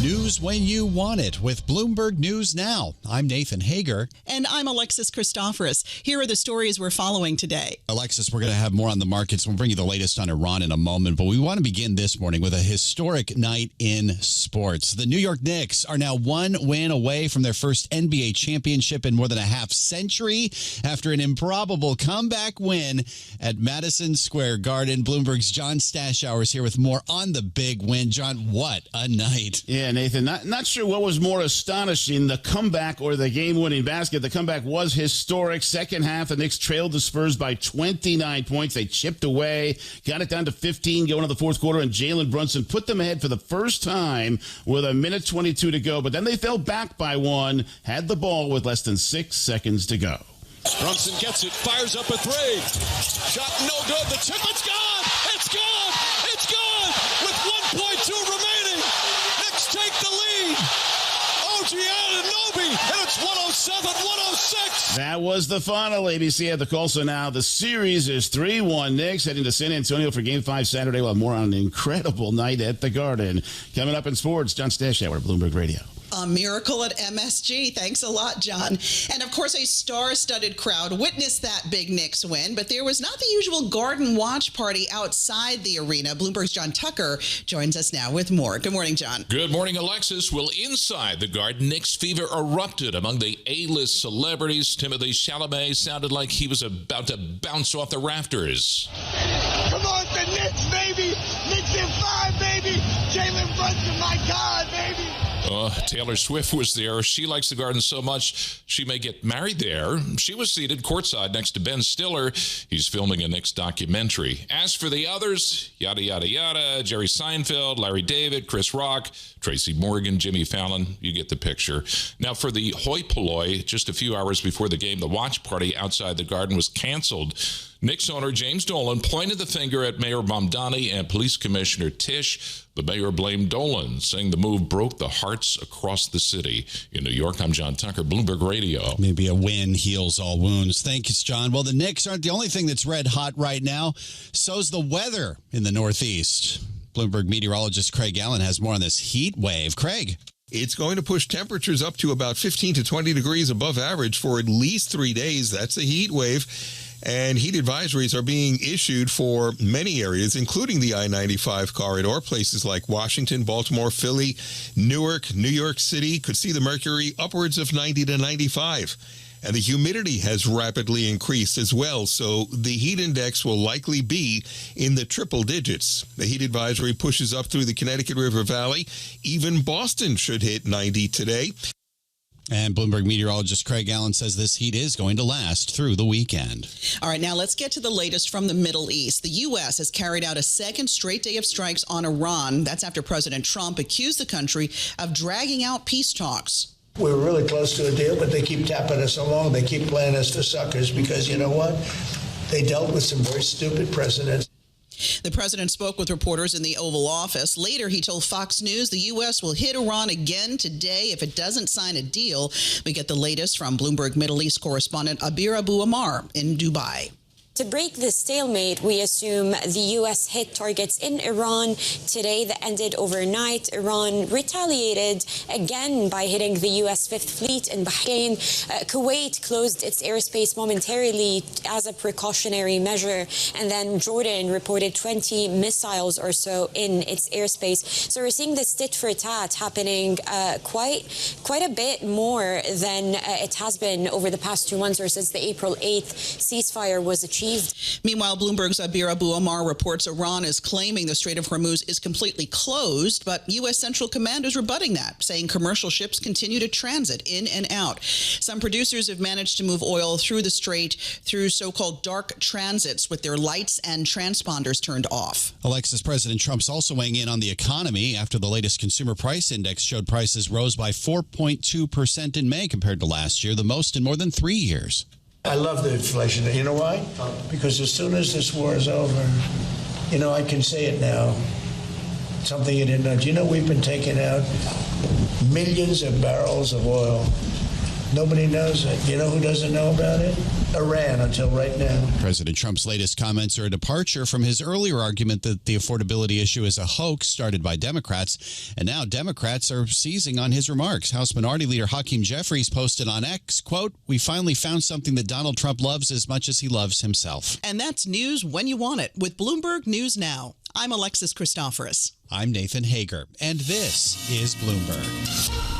News when you want it with Bloomberg News Now. I'm Nathan Hager. And I'm Alexis Christoforous. Here are the stories we're following today. Alexis, we're going to have more on the markets. We'll bring you the latest on Iran in a moment, but we want to begin this morning with a historic night in sports. The New York Knicks are now one win away from their first NBA championship in more than a half century after an improbable comeback win at Madison Square Garden. Bloomberg's John Stashower is here with more on the big win. John, what a night. Yeah, Nathan, not sure what was more astonishing, the comeback or the game-winning basket. The comeback was historic. Second half, the Knicks trailed the Spurs by 29 points. They chipped away, got it down to 15 going into the fourth quarter, and Jalen Brunson put them ahead for the first time with a minute 22 to go. But then they fell back by one, had the ball with less than 6 seconds to go. Brunson gets it, fires up a three. Shot no good. The tip, it's gone. It's gone. It's gone. With 1.2 remaining. Knicks take the lead. OG Anunoby, and it's 107-106. That was the final. ABC had the call. So now the series is 3-1. Knicks heading to San Antonio for Game 5 Saturday. We'll have more on an incredible night at the Garden. Coming up in sports, John Stashower, Bloomberg Radio. A miracle at MSG. Thanks a lot, John. And, of course, a star-studded crowd witnessed that big Knicks win, but there was not the usual garden watch party outside the arena. Bloomberg's John Tucker joins us now with more. Good morning, John. Good morning, Alexis. Well, inside the Garden, Knicks fever erupted among the A-list celebrities. Timothée Chalamet sounded like he was about to bounce off the rafters. Come on, the Knicks, baby! Knicks in 5, baby! Jalen Brunson, my God, baby! Taylor Swift was there. She likes the Garden so much she may get married there. She was seated courtside next to Ben Stiller. He's filming a Knicks documentary. As for the others, yada, yada, yada, Jerry Seinfeld, Larry David, Chris Rock, Tracy Morgan, Jimmy Fallon, you get the picture. Now, for the hoi polloi, just a few hours before the game, the watch party outside the Garden was canceled. Knicks owner James Dolan pointed the finger at Mayor Mamdani and Police Commissioner Tisch. The mayor blamed Dolan, saying the move broke the hearts across the city. In New York, I'm John Tucker, Bloomberg Radio. Maybe a win heals all wounds. Thank you, John. Well, the Knicks aren't the only thing that's red hot right now. So's the weather in the Northeast. Bloomberg meteorologist Craig Allen has more on this heat wave. Craig. It's going to push temperatures up to about 15 to 20 degrees above average for at least 3 days. That's a heat wave. And heat advisories are being issued for many areas, including the I-95 corridor. Places like Washington, Baltimore, Philly, Newark, New York City could see the mercury upwards of 90 to 95. And the humidity has rapidly increased as well, so the heat index will likely be in the triple digits. The heat advisory pushes up through the Connecticut River Valley. Even Boston should hit 90 today. And Bloomberg meteorologist Craig Allen says this heat is going to last through the weekend. All right, now let's get to the latest from the Middle East. The U.S. has carried out a second straight day of strikes on Iran. That's after President Trump accused the country of dragging out peace talks. We were really close to a deal, but they keep tapping us along. They keep playing us for suckers because, you know what? They dealt with some very stupid precedents. The president spoke with reporters in the Oval Office. Later, he told Fox News the U.S. will hit Iran again today if it doesn't sign a deal. We get the latest from Bloomberg Middle East correspondent Abir Abu Amar in Dubai. To break this stalemate, we assume the U.S. hit targets in Iran today that ended overnight. Iran retaliated again by hitting the U.S. Fifth Fleet in Bahrain. Kuwait closed its airspace momentarily as a precautionary measure. And then Jordan reported 20 missiles or so in its airspace. So we're seeing this tit for tat happening quite a bit more than it has been over the past 2 months or since the April 8th ceasefire was achieved. Meanwhile, Bloomberg's Abir Abu Amar reports Iran is claiming the Strait of Hormuz is completely closed, but U.S. Central Command is rebutting that, saying commercial ships continue to transit in and out. Some producers have managed to move oil through the strait through so-called dark transits with their lights and transponders turned off. Alexis, President Trump's also weighing in on the economy after the latest consumer price index showed prices rose by 4.2% in May compared to last year, the most in more than 3 years. I love the inflation. You know why? Because as soon as this war is over, you know, I can say it now. Something you didn't know. Do you know we've been taking out millions of barrels of oil Nobody knows it. You know who doesn't know about it? Iran, until right now. President Trump's latest comments are a departure from his earlier argument that the affordability issue is a hoax started by Democrats. And now Democrats are seizing on his remarks. House Minority Leader Hakeem Jeffries posted on X, quote, "We finally found something that Donald Trump loves as much as he loves himself." And that's news when you want it with Bloomberg News Now. I'm Alexis Christoforous. I'm Nathan Hager, and this is Bloomberg.